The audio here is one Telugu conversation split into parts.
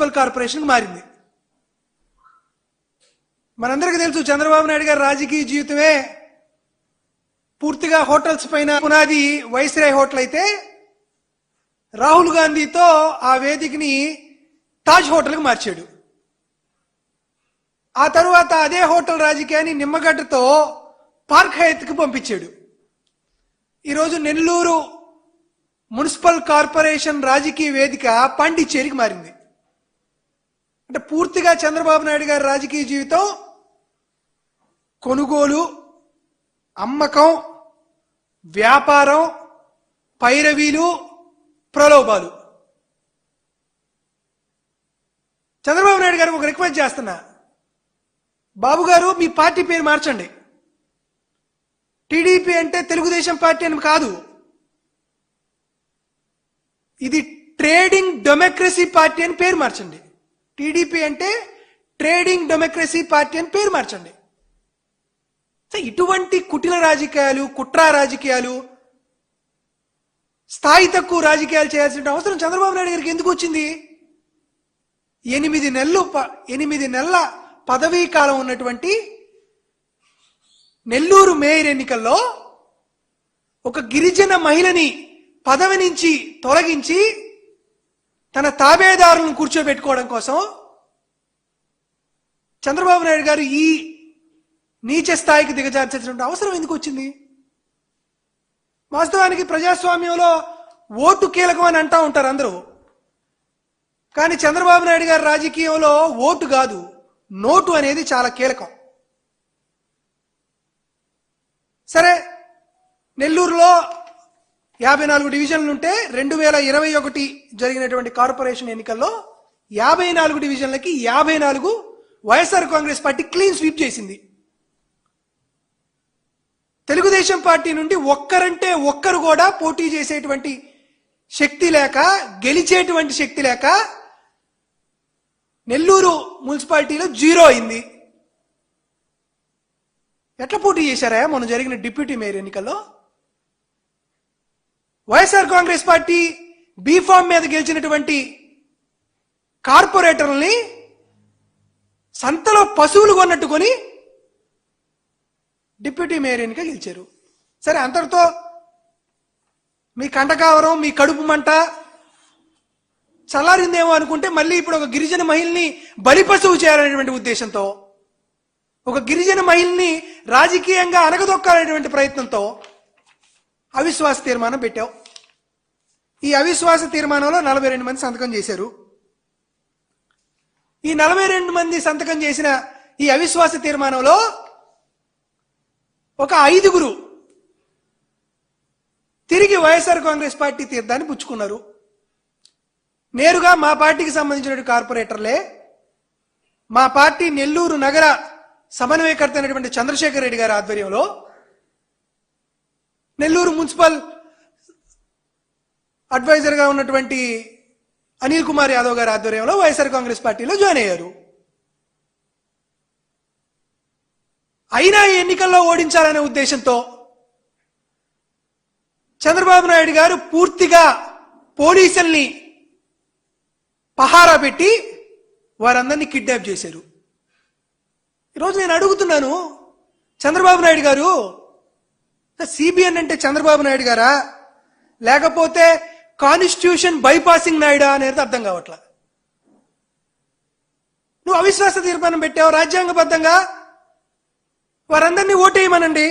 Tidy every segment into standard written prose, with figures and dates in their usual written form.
మున్సిపల్ కార్పొరేషన్ మారింది. మనందరికీ తెలుసు చంద్రబాబు నాయుడు గారి రాజకీయ జీవితమే పూర్తిగా హోటల్స్ పైన పునాది వైస్రాయ్ హోటల్ అయితే రాహుల్ గాంధీతో ఆ వేదికని తాజ్ హోటల్కి మార్చాడు. ఆ తరువాత అదే హోటల్ రాజకీయాన్ని నిమ్మగడ్డతో పార్క్ హయత్కి పంపించాడు. ఈరోజు నెల్లూరు మున్సిపల్ కార్పొరేషన్ రాజకీయ వేదిక పాండిచ్చేరికి మారింది. అంటే పూర్తిగా చంద్రబాబు నాయుడు గారి రాజకీయ జీవితం కొనుగోలు, అమ్మకం, వ్యాపారం, పైరవీలు, ప్రలోభాలు. చంద్రబాబు నాయుడు గారు ఒక రిక్వెస్ట్ చేస్తున్నా, బాబు గారు మీ పార్టీ పేరు మార్చండి. టీడీపీ అంటే తెలుగుదేశం పార్టీ అని కాదు, ఇది ట్రేడింగ్ డెమోక్రసీ పార్టీ అని పేరు మార్చండి. టీడీపీ అంటే ట్రేడింగ్ డెమోక్రసీ పార్టీ అని పేరు మార్చండి. ఇటువంటి కుటిల రాజకీయాలు, కుట్ర రాజకీయాలు, స్థాయి తక్కువ రాజకీయాలు చేయాల్సిన అవసరం చంద్రబాబు నాయుడు గారికి ఎందుకు వచ్చింది? 8 నెలల పదవీ కాలం ఉన్నటువంటి నెల్లూరు మేయర్ ఎన్నికల్లో ఒక గిరిజన మహిళని పదవి నుంచి తొలగించి తన తాబేదారులను కూర్చోబెట్టుకోవడం కోసం చంద్రబాబు నాయుడు గారు ఈ నీచ స్థాయికి దిగజార్చాల్సిన అవసరం ఎందుకు వచ్చింది? వాస్తవానికి ప్రజాస్వామ్యంలో ఓటు కీలకం అని అంటూ ఉంటారు అందరూ. కానీ చంద్రబాబు నాయుడు గారి రాజకీయంలో ఓటు కాదు, నోటు అనేది చాలా కీలకం. సరే, నెల్లూరులో 54 డివిజన్లు ఉంటే 2021 జరిగినటువంటి కార్పొరేషన్ ఎన్నికల్లో 54 డివిజన్లకి 54 YSR Congress party clean sweep చేసింది. తెలుగుదేశం పార్టీ నుండి ఒక్కరంటే ఒక్కరు కూడా పోటీ చేసేటువంటి శక్తి లేక, గెలిచేటువంటి శక్తి లేక నెల్లూరు మున్సిపాలిటీలో 0 అయింది. ఎట్లా పోటీ చేశారా మొన్న జరిగిన డిప్యూటీ మేయర్ ఎన్నికల్లో? వైఎస్ఆర్ కాంగ్రెస్ పార్టీ బీఫామ్ మీద గెలిచినటువంటి కార్పొరేటర్లని సంతలో పశువులు కొన్నట్టుకొని డిప్యూటీ మేయర్ ఎన్నిక గెలిచారు. సరే, అంతటితో మీ కంటకావరం, మీ కడుపు మంట చల్లారిందేమో అనుకుంటే మళ్ళీ ఇప్పుడు ఒక గిరిజన మహిళని బలి పశువు చేయాలనేటువంటి ఉద్దేశంతో, ఒక గిరిజన మహిళని రాజకీయంగా అనగదొక్కాలనేటువంటి ప్రయత్నంతో అవిశ్వాస తీర్మానం పెట్టావు. ఈ అవిశ్వాస తీర్మానంలో 42 మంది సంతకం చేశారు. ఈ 42 మంది సంతకం చేసిన ఈ అవిశ్వాస తీర్మానంలో ఒక 5గురు తిరిగి వైఎస్ఆర్ కాంగ్రెస్ పార్టీ తీర్థాన్ని పుచ్చుకున్నారు. నేరుగా మా పార్టీకి సంబంధించిన కార్పొరేటర్లే. మా పార్టీ నెల్లూరు నగర సమన్వయకర్త అయినటువంటి చంద్రశేఖర్ రెడ్డి గారి ఆధ్వర్యంలో నెల్లూరు మున్సిపల్ అడ్వైజర్గా ఉన్నటువంటి అనిల్ కుమార్ యాదవ్ గారి ఆధ్వర్యంలో వైఎస్ఆర్ కాంగ్రెస్ పార్టీలో జాయిన్ అయ్యారు. అయినా ఈ ఎన్నికల్లో ఓడించాలనే ఉద్దేశంతో చంద్రబాబు నాయుడు గారు పూర్తిగా పోలీసుల్ని పహారా పెట్టి వారందరినీ కిడ్నాప్ చేశారు. ఈరోజు నేను అడుగుతున్నాను, చంద్రబాబు నాయుడు గారు సిబిఎన్ అంటే చంద్రబాబు నాయుడు గారా, లేకపోతే కాన్స్టిట్యూషన్ బైపాసింగ్ నాయుడా అనేది అర్థం కావట్లా. నువ్వు అవిశ్వాస తీర్మానం పెట్టావు రాజ్యాంగబద్ధంగా, వారందరినీ ఓటేయమనండి.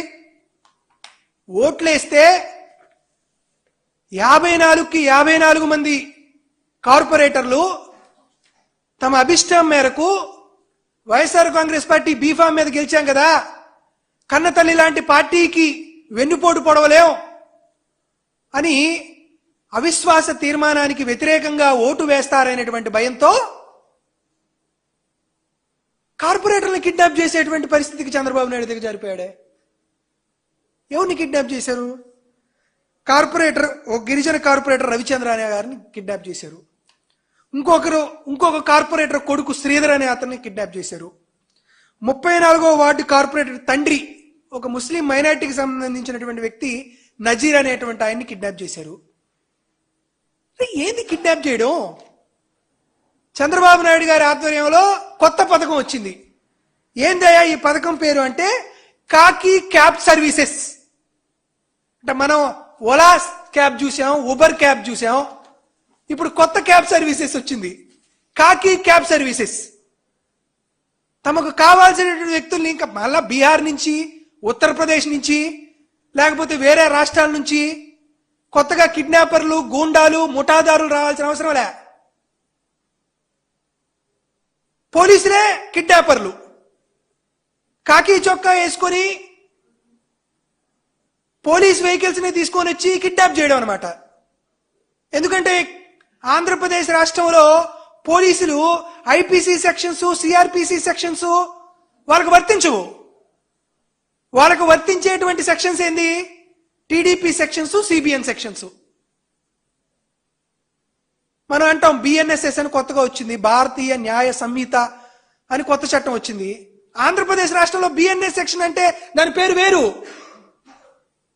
ఓట్లేస్తే 54కి 54 మంది కార్పొరేటర్లు తమ అభిష్టం మేరకు వైఎస్ఆర్ కాంగ్రెస్ పార్టీ బీఫామ్ మీద గెలిచాం కదా, కన్నతల్లి లాంటి పార్టీకి వెన్నుపోటు పొడవలేం అని అవిశ్వాస తీర్మానానికి వ్యతిరేకంగా ఓటు వేస్తారనేటువంటి భయంతో కార్పొరేటర్లను కిడ్నాప్ చేసేటువంటి పరిస్థితికి చంద్రబాబు నాయుడు దగ్గర జరిపాడే. ఎవరిని కిడ్నాప్ చేశారు? ఒక గిరిజన కార్పొరేటర్ రవిచంద్ర అనే గారిని కిడ్నాప్ చేశారు. ఇంకొక కార్పొరేటర్ కొడుకు శ్రీధర్ అనే అతన్ని కిడ్నాప్ చేశారు. 34వ వార్డు కార్పొరేటర్ తండ్రి, ఒక ముస్లిం మైనార్టీకి సంబంధించినటువంటి వ్యక్తి నజీర్ అనేటువంటి ఆయన్ని కిడ్నాప్ చేశారు. ఏంది కిడ్నాప్ చేయడం? చంద్రబాబు నాయుడు గారి ఆధ్వర్యంలో కొత్త పథకం వచ్చింది. ఏందయ్యా ఈ పథకం పేరు అంటే కాకి క్యాబ్ సర్వీసెస్. అంటే మనం ఓలా క్యాబ్ చూసాం, ఉబర్ క్యాబ్ చూసాం, ఇప్పుడు కొత్త క్యాబ్ సర్వీసెస్ వచ్చింది, కాకి క్యాబ్ సర్వీసెస్. తమకు కావాల్సినటువంటి వ్యక్తుల్ని ఇంకా మళ్ళా బీహార్ నుంచి, ఉత్తరప్రదేశ్ నుంచి, లేకపోతే వేరే రాష్ట్రాల నుంచి కొత్తగా కిడ్నాపర్లు, గూండాలు, ముఠాదారులు రావాల్సిన అవసరం లే. పోలీసులే కిడ్నాపర్లు కాకి చొక్కా వేసుకొని పోలీస్ వెహికల్స్ ని తీసుకొని వచ్చి కిడ్నాప్ చేయడం అనమాట. ఎందుకంటే ఆంధ్రప్రదేశ్ రాష్ట్రంలో పోలీసులు ఐపీసీ సెక్షన్స్, సిఆర్పిసి సెక్షన్స్ వాళ్ళకు వర్తించవు. వాళ్ళకు వర్తించేటువంటి సెక్షన్స్ ఏంది? TDP sections, CBN sections. మనం అంటాం బిఎన్ఎస్ఎస్ అని కొత్తగా వచ్చింది, భారతీయ న్యాయ సంహిత అని కొత్త చట్టం వచ్చింది. ఆంధ్రప్రదేశ్ రాష్ట్రంలో బిఎన్ఎస్ సెక్షన్ అంటే దాని పేరు వేరు,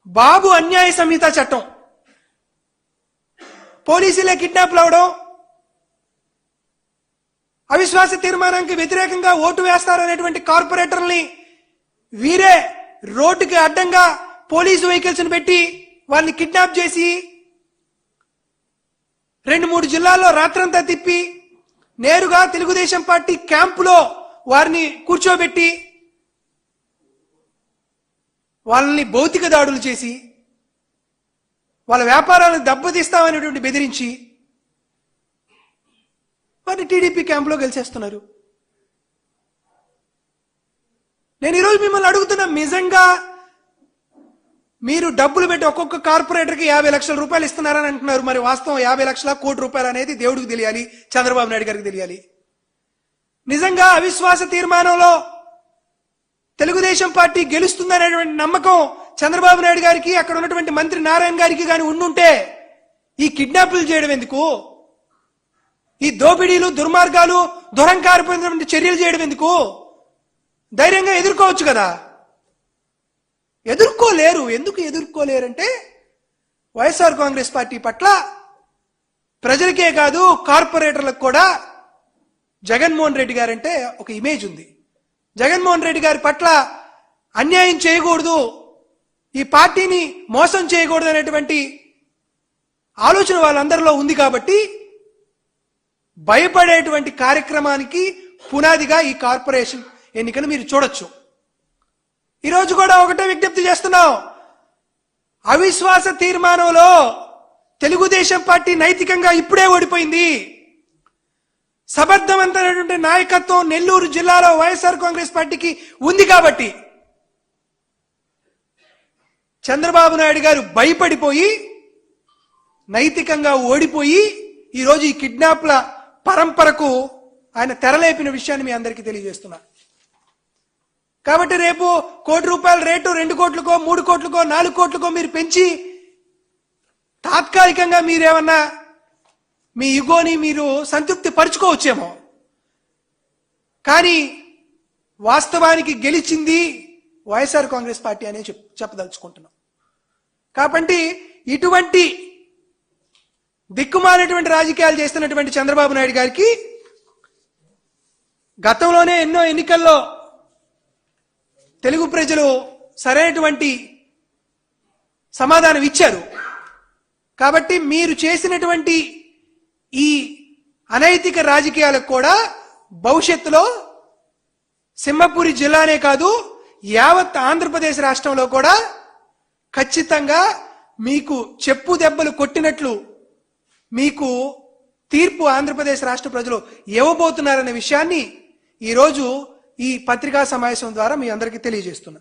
బాబు అన్యాయ సంహిత చట్టం. పోలీసులే కిడ్నాప్లు అవడం, అవిశ్వాస తీర్మానానికి వ్యతిరేకంగా ఓటు వేస్తారనేటువంటి కార్పొరేటర్ని వీరే రోడ్డుకి అడ్డంగా పోలీసు వెహికల్స్ పెట్టి వాళ్ళని కిడ్నాప్ చేసి 2-3 జిల్లాల్లో రాత్రంతా తిప్పి నేరుగా తెలుగుదేశం పార్టీ క్యాంపులో వారిని కూర్చోబెట్టి వాళ్ళని భౌతిక దాడులు చేసి వాళ్ళ వ్యాపారాలను దెబ్బతీస్తామనేటువంటి బెదిరించి వారిని టీడీపీ క్యాంపులో గెలిచేస్తున్నారు. నేను ఈరోజు మిమ్మల్ని అడుగుతున్నా, నిజంగా మీరు డబ్బులు పెట్టి ఒక్కొక్క కార్పొరేటర్కి 50 లక్షల రూపాయలు ఇస్తున్నారని అంటున్నారు. మరి వాస్తవం 50 లక్షల కోటి రూపాయలు అనేది దేవుడికి తెలియాలి, చంద్రబాబు నాయుడు గారికి తెలియాలి. నిజంగా అవిశ్వాస తీర్మానంలో తెలుగుదేశం పార్టీ గెలుస్తుందనేటువంటి నమ్మకం చంద్రబాబు నాయుడు గారికి, అక్కడ ఉన్నటువంటి మంత్రి నారాయణ గారికి కానీ ఉండుంటే ఈ కిడ్నాపులు చేయడం ఎందుకు? ఈ దోపిడీలు, దుర్మార్గాలు, దురంకారమైనటువంటి చర్యలు చేయడం ఎందుకు? ధైర్యంగా ఎదుర్కోవచ్చు కదా. ఎదుర్కోలేరు. ఎందుకు ఎదుర్కోలేరంటే వైఎస్ఆర్ కాంగ్రెస్ పార్టీ పట్ల ప్రజలకే కాదు కార్పొరేటర్లకు కూడా జగన్మోహన్ రెడ్డి గారంటే ఒక ఇమేజ్ ఉంది. జగన్మోహన్ రెడ్డి గారి పట్ల అన్యాయం చేయకూడదు, ఈ పార్టీని మోసం చేయకూడదు అనేటువంటి ఆలోచన వాళ్ళందరిలో ఉంది. కాబట్టి భయపడేటువంటి కార్యక్రమానికి పునాదిగా ఈ కార్పొరేషన్ ఎన్నికలు మీరు చూడొచ్చు. ఈరోజు కూడా ఒకటే విజ్ఞప్తి చేస్తున్నాం, అవిశ్వాస తీర్మానంలో తెలుగుదేశం పార్టీ నైతికంగా ఇప్పుడే ఓడిపోయింది. సమర్థవంతమైనటువంటి నాయకత్వం నెల్లూరు జిల్లాలో వైఎస్ఆర్ కాంగ్రెస్ పార్టీకి ఉంది. కాబట్టి చంద్రబాబు నాయుడు గారు భయపడిపోయి నైతికంగా ఓడిపోయి ఈరోజు ఈ కిడ్నాప్ల పరంపరకు ఆయన తెరలేపిన విషయాన్ని మీ అందరికీ తెలియజేస్తున్నా. కాబట్టి రేపు ₹1 రేటు 2 కోట్లకో 3 కోట్లకో 4 కోట్లకో మీరు పెంచి తాత్కాలికంగా మీరేమన్నా మీ ఇగోని మీరు సంతృప్తి పరుచుకోవచ్చేమో, కానీ వాస్తవానికి గెలిచింది వైఎస్ఆర్ కాంగ్రెస్ పార్టీ అనే చెప్పదలుచుకుంటున్నాం. కాబట్టి ఇటువంటి దిక్కుమాలినటువంటి రాజకీయాలు చేస్తున్నటువంటి చంద్రబాబు నాయుడు గారికి గతంలోనే ఎన్నో ఎన్నికల్లో తెలుగు ప్రజలు సరైనటువంటి సమాధానం ఇచ్చారు. కాబట్టి మీరు చేసినటువంటి ఈ అనైతిక రాజకీయాలకు కూడా భవిష్యత్తులో సింహపురి జిల్లానే కాదు యావత్ ఆంధ్రప్రదేశ్ రాష్ట్రంలో కూడా ఖచ్చితంగా మీకు చెప్పు దెబ్బలు కొట్టినట్లు మీకు తీర్పు ఆంధ్రప్రదేశ్ రాష్ట్ర ప్రజలు ఇవ్వబోతున్నారనే విషయాన్ని ఈరోజు ఈ పత్రికా సమావేశం ద్వారా మీ అందరికీ తెలియజేస్తున్నా.